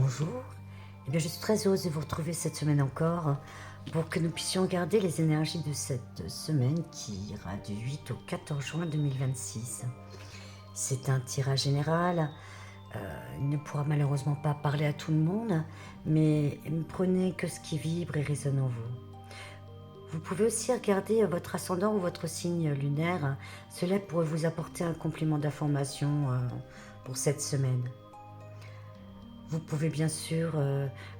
Bonjour, je suis très heureuse de vous retrouver cette semaine encore pour que nous puissions regarder les énergies de cette semaine qui ira du 8 au 14 juin 2026. C'est un tirage général, il ne pourra malheureusement pas parler à tout le monde, mais prenez que ce qui vibre et résonne en vous. Vous pouvez aussi regarder votre ascendant ou votre signe lunaire, cela pourrait vous apporter un complément d'information pour cette semaine. Vous pouvez bien sûr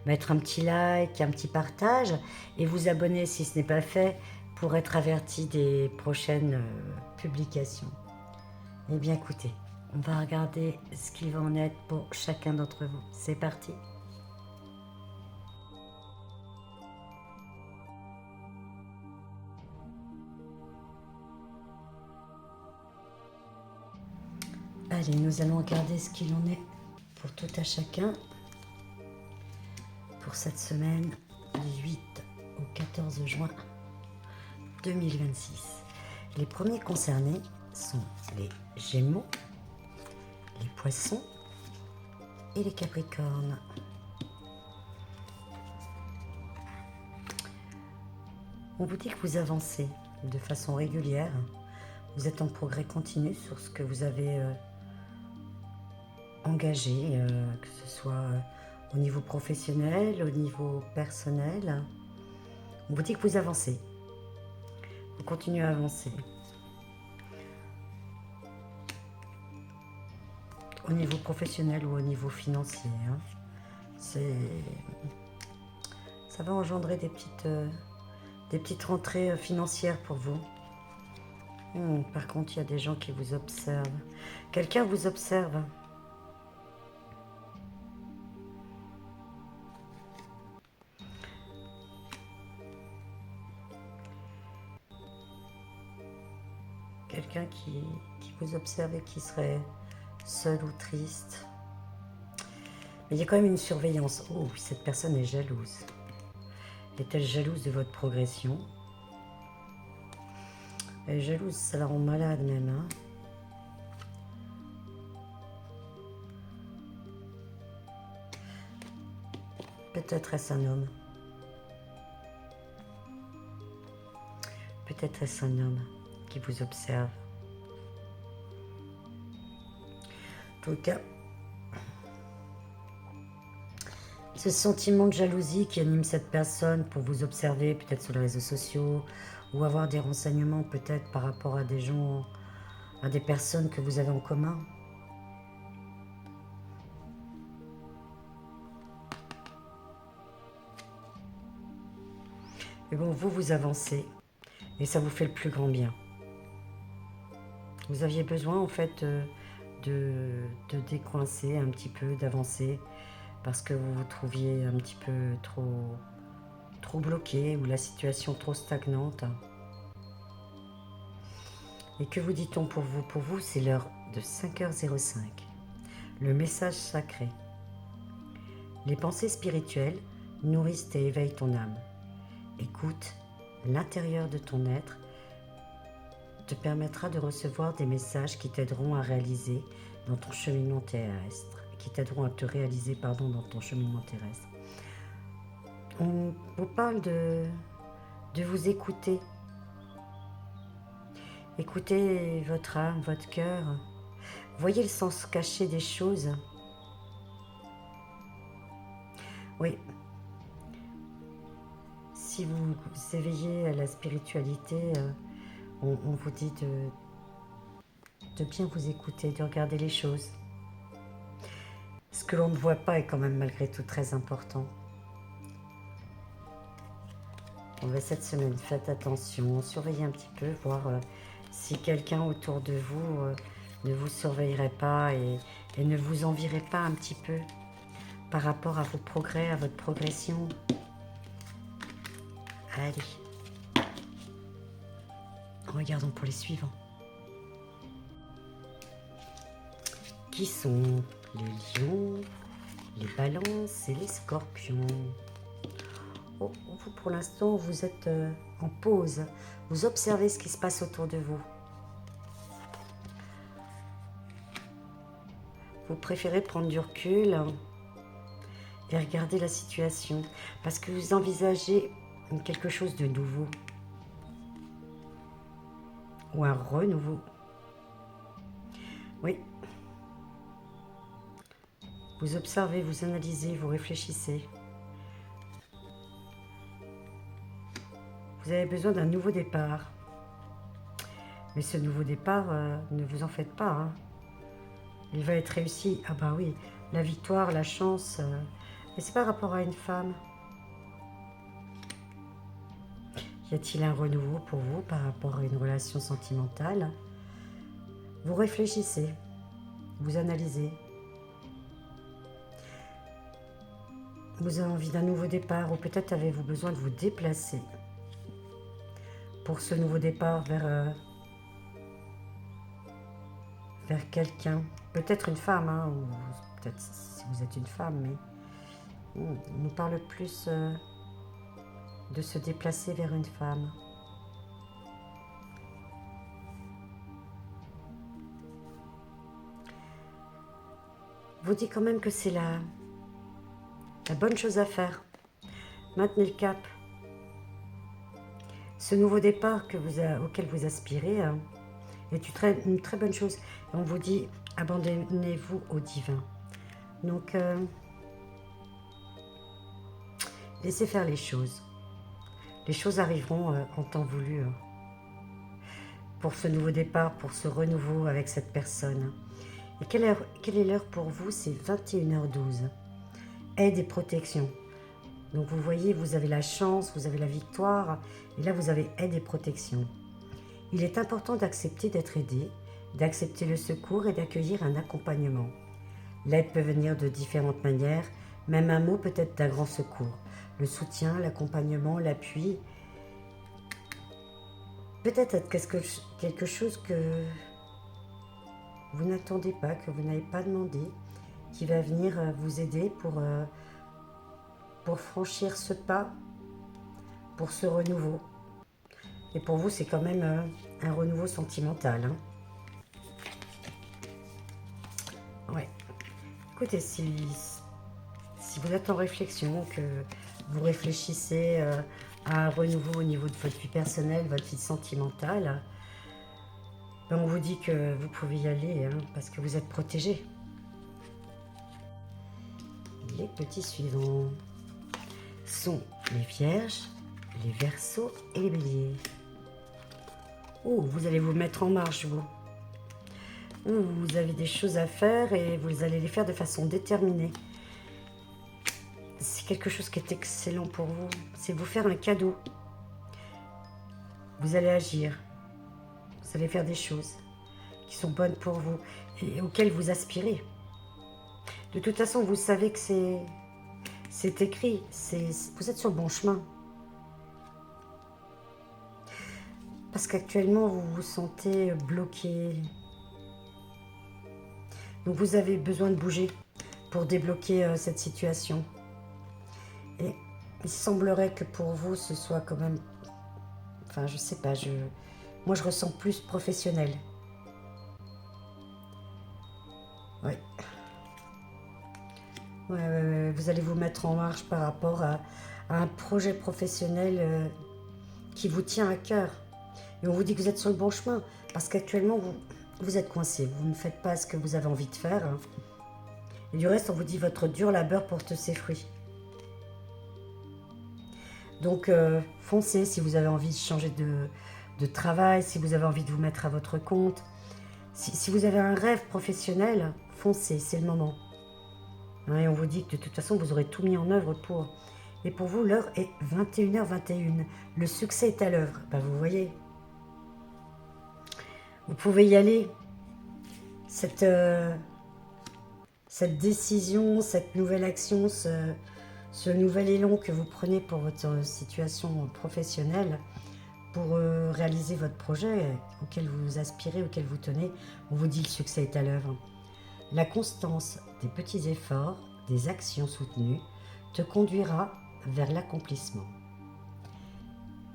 mettre un petit like, un petit partage et vous abonner si ce n'est pas fait pour être averti des prochaines publications. Eh bien écoutez, on va regarder ce qu'il va en être pour chacun d'entre vous. C'est parti. Allez, nous allons regarder ce qu'il en est pour tout à chacun pour cette semaine du 8 au 14 juin 2026. Les premiers concernés sont les Gémeaux, les Poissons et les Capricornes. On vous dit que vous avancez de façon régulière. Vous êtes en progrès continu sur ce que vous avez engagé, que ce soit au niveau professionnel, au niveau personnel. On vous dit que vous avancez. Vous continuez à avancer. Au niveau professionnel ou au niveau financier. Ça va engendrer des petites rentrées financières pour vous. Par contre, il y a des gens qui vous observent. Quelqu'un vous observe. Quelqu'un qui vous observe et qui serait seul ou triste. Mais il y a quand même une surveillance. Oh, cette personne est jalouse. Est-elle jalouse de votre progression? Elle est jalouse, ça la rend malade même. Peut-être est-ce un homme. Peut-être est-ce un homme qui vous observe. En tout cas, ce sentiment de jalousie qui anime cette personne pour vous observer peut-être sur les réseaux sociaux ou avoir des renseignements peut-être par rapport à des gens, à des personnes que vous avez en commun. Mais bon, vous avancez et ça vous fait le plus grand bien. Vous aviez besoin en fait de décoincer un petit peu, d'avancer parce que vous vous trouviez un petit peu trop bloqué ou la situation trop stagnante. Et que vous dit-on pour vous? Pour vous, c'est l'heure de 5h05. Le message sacré. Les pensées spirituelles nourrissent et éveillent ton âme. Écoute l'intérieur de ton être te permettra de recevoir des messages qui t'aideront à réaliser dans ton cheminement terrestre, qui t'aideront à te réaliser dans ton cheminement terrestre. On vous parle de vous écouter. Écoutez votre âme, votre cœur. Voyez le sens caché des choses. Oui. Si vous vous éveillez à la spiritualité, on vous dit de bien vous écouter, de regarder les choses. Ce que l'on ne voit pas est quand même malgré tout très important. Cette semaine, faites attention, surveillez un petit peu, voir si quelqu'un autour de vous ne vous surveillerait pas et ne vous envierait pas un petit peu par rapport à vos progrès, à votre progression. Allez. Regardons pour les suivants. Qui sont les lions, les balances et les scorpions? Oh, vous, pour l'instant, vous êtes en pause. Vous observez ce qui se passe autour de vous. Vous préférez prendre du recul et regardez la situation. Parce que vous envisagez quelque chose de nouveau. Ou un renouveau. Oui. Vous observez, vous analysez, vous réfléchissez. Vous avez besoin d'un nouveau départ. Mais ce nouveau départ, ne vous en faites pas. Hein. Il va être réussi. Ah bah oui, la victoire, la chance. Mais c'est par rapport à une femme. Y a-t-il un renouveau pour vous par rapport à une relation sentimentale? Vous réfléchissez, vous analysez. Vous avez envie d'un nouveau départ ou peut-être avez-vous besoin de vous déplacer pour ce nouveau départ vers quelqu'un. Peut-être une femme, hein, ou peut-être si vous êtes une femme, mais on nous parle plus de se déplacer vers une femme. Vous dit quand même que c'est la bonne chose à faire. Maintenez le cap. Ce nouveau départ auquel vous aspirez est une très bonne chose. On vous dit, abandonnez-vous au divin. Donc, laissez faire les choses. Les choses arriveront en temps voulu. Pour ce nouveau départ, pour ce renouveau avec cette personne. Et quelle est l'heure pour vous? C'est 21h12. Aide et protection. Donc vous voyez, vous avez la chance, vous avez la victoire, et là vous avez aide et protection. Il est important d'accepter d'être aidé, d'accepter le secours et d'accueillir un accompagnement. L'aide peut venir de différentes manières, même un mot peut être d'un grand secours. Le soutien, l'accompagnement, l'appui, peut-être quelque chose que vous n'attendez pas, que vous n'avez pas demandé, qui va venir vous aider pour franchir ce pas, pour ce renouveau. Et pour vous, c'est quand même un renouveau sentimental. Hein. Ouais. Écoutez, si vous êtes en réflexion, que vous réfléchissez à un renouveau au niveau de votre vie personnelle, votre vie sentimentale, ben on vous dit que vous pouvez y aller, hein, parce que vous êtes protégé. Les petits suivants sont les vierges, les verseaux et les béliers. Oh, vous allez vous mettre en marche, vous. Vous avez des choses à faire et vous allez les faire de façon déterminée. C'est quelque chose qui est excellent pour vous. C'est vous faire un cadeau. Vous allez agir. Vous allez faire des choses qui sont bonnes pour vous et auxquelles vous aspirez. De toute façon, vous savez que c'est écrit. Vous êtes sur le bon chemin. Parce qu'actuellement, vous vous sentez bloqué. Donc, vous avez besoin de bouger pour débloquer cette situation. Et il semblerait que pour vous, ce soit quand même... Enfin, je sais pas, moi, je ressens plus professionnel. Oui. Ouais, vous allez vous mettre en marche par rapport à un projet professionnel qui vous tient à cœur. Et on vous dit que vous êtes sur le bon chemin. Parce qu'actuellement, vous êtes coincé. Vous ne faites pas ce que vous avez envie de faire. Hein. Et du reste, on vous dit votre dur labeur porte ses fruits. Donc, foncez si vous avez envie de changer de travail, si vous avez envie de vous mettre à votre compte. Si vous avez un rêve professionnel, foncez, c'est le moment. Hein, et on vous dit que de toute façon, vous aurez tout mis en œuvre pour. Et pour vous, l'heure est 21h21. Le succès est à l'œuvre. Ben, vous voyez. Vous pouvez y aller. Cette décision, cette nouvelle action, ce nouvel élan que vous prenez pour votre situation professionnelle, pour réaliser votre projet auquel vous aspirez, auquel vous tenez, on vous dit que le succès est à l'œuvre. La constance des petits efforts, des actions soutenues, te conduira vers l'accomplissement.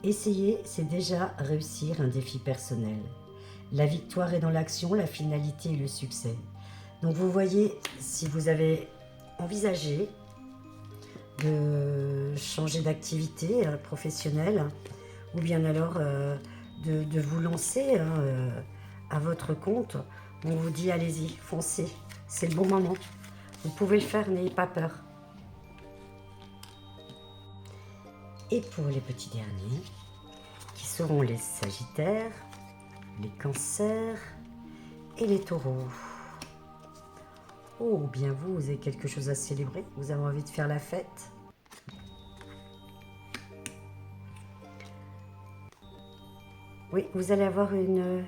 Essayer, c'est déjà réussir un défi personnel. La victoire est dans l'action, la finalité est le succès. Donc vous voyez, si vous avez envisagé de changer d'activité professionnelle, ou bien alors de vous lancer à votre compte. On vous dit allez-y, foncez, c'est le bon moment. Vous pouvez le faire, n'ayez pas peur. Et pour les petits derniers, qui seront les Sagittaires, les Cancers et les Taureaux. Oh, bien vous avez quelque chose à célébrer, vous avez envie de faire la fête. Oui, vous allez avoir une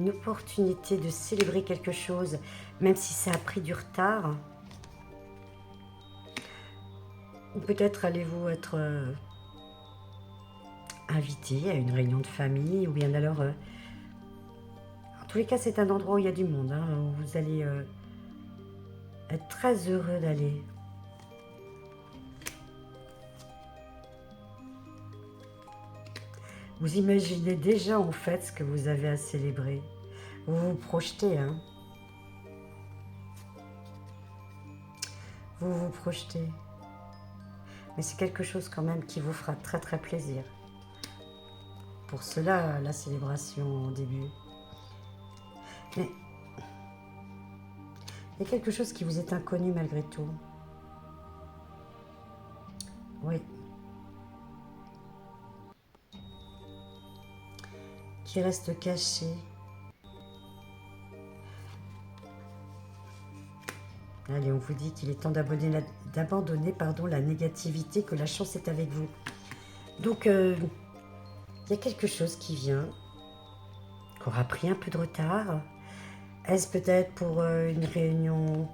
opportunité de célébrer quelque chose, même si ça a pris du retard. Ou peut-être allez-vous être invité à une réunion de famille, ou bien alors... en tous les cas, c'est un endroit où il y a du monde, hein, où vous allez être très heureux d'aller. Vous imaginez déjà en fait ce que vous avez à célébrer. Vous vous projetez, hein. Vous vous projetez. Mais c'est quelque chose quand même qui vous fera très très plaisir. Pour cela, la célébration au début. Mais il y a quelque chose qui vous est inconnu malgré tout. Oui. Qui reste caché. Allez, on vous dit qu'il est temps d'abandonner la négativité, que la chance est avec vous. Donc, il y a quelque chose qui vient, qui aura pris un peu de retard. Est-ce peut-être pour une réunion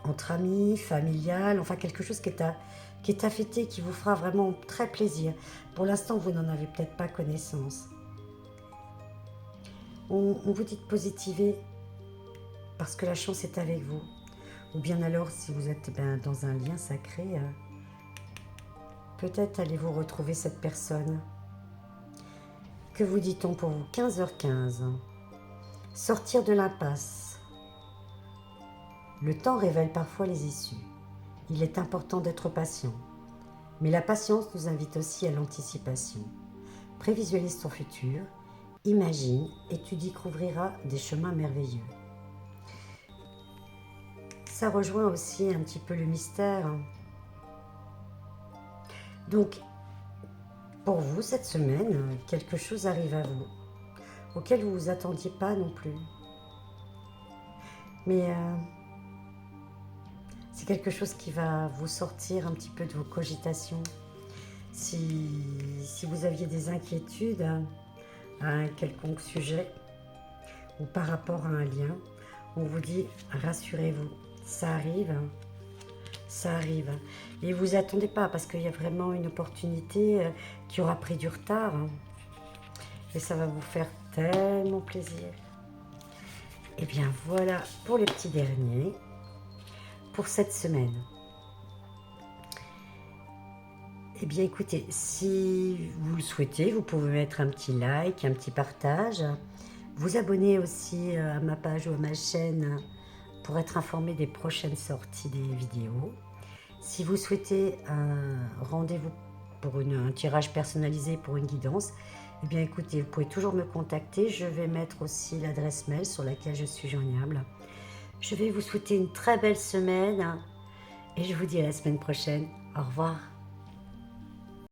entre amis, familiale, enfin quelque chose qui est à fêter, qui vous fera vraiment très plaisir. Pour l'instant, vous n'en avez peut-être pas connaissance. On vous dit de positiver parce que la chance est avec vous. Ou bien alors, si vous êtes dans un lien sacré, peut-être allez-vous retrouver cette personne. Que vous dit-on pour vous? 15h15. Sortir de l'impasse. Le temps révèle parfois les issues. Il est important d'être patient. Mais la patience nous invite aussi à l'anticipation. Prévisualise ton futur, imagine et tu découvriras des chemins merveilleux. Ça rejoint aussi un petit peu le mystère. Donc, pour vous, cette semaine, quelque chose arrive à vous, auquel vous ne vous attendiez pas non plus. Mais c'est quelque chose qui va vous sortir un petit peu de vos cogitations. Si vous aviez des inquiétudes à un quelconque sujet ou par rapport à un lien, on vous dit rassurez-vous, ça arrive, ça arrive. Et vous attendez pas parce qu'il y a vraiment une opportunité qui aura pris du retard. Et ça va vous faire tellement plaisir. Et bien voilà pour les petits derniers, pour cette semaine. Eh bien écoutez, si vous le souhaitez, vous pouvez mettre un petit like, un petit partage. Vous abonner aussi à ma page ou à ma chaîne pour être informé des prochaines sorties des vidéos. Si vous souhaitez un rendez-vous pour un tirage personnalisé pour une guidance, eh bien écoutez, vous pouvez toujours me contacter. Je vais mettre aussi l'adresse mail sur laquelle je suis joignable. Je vais vous souhaiter une très belle semaine et je vous dis à la semaine prochaine. Au revoir.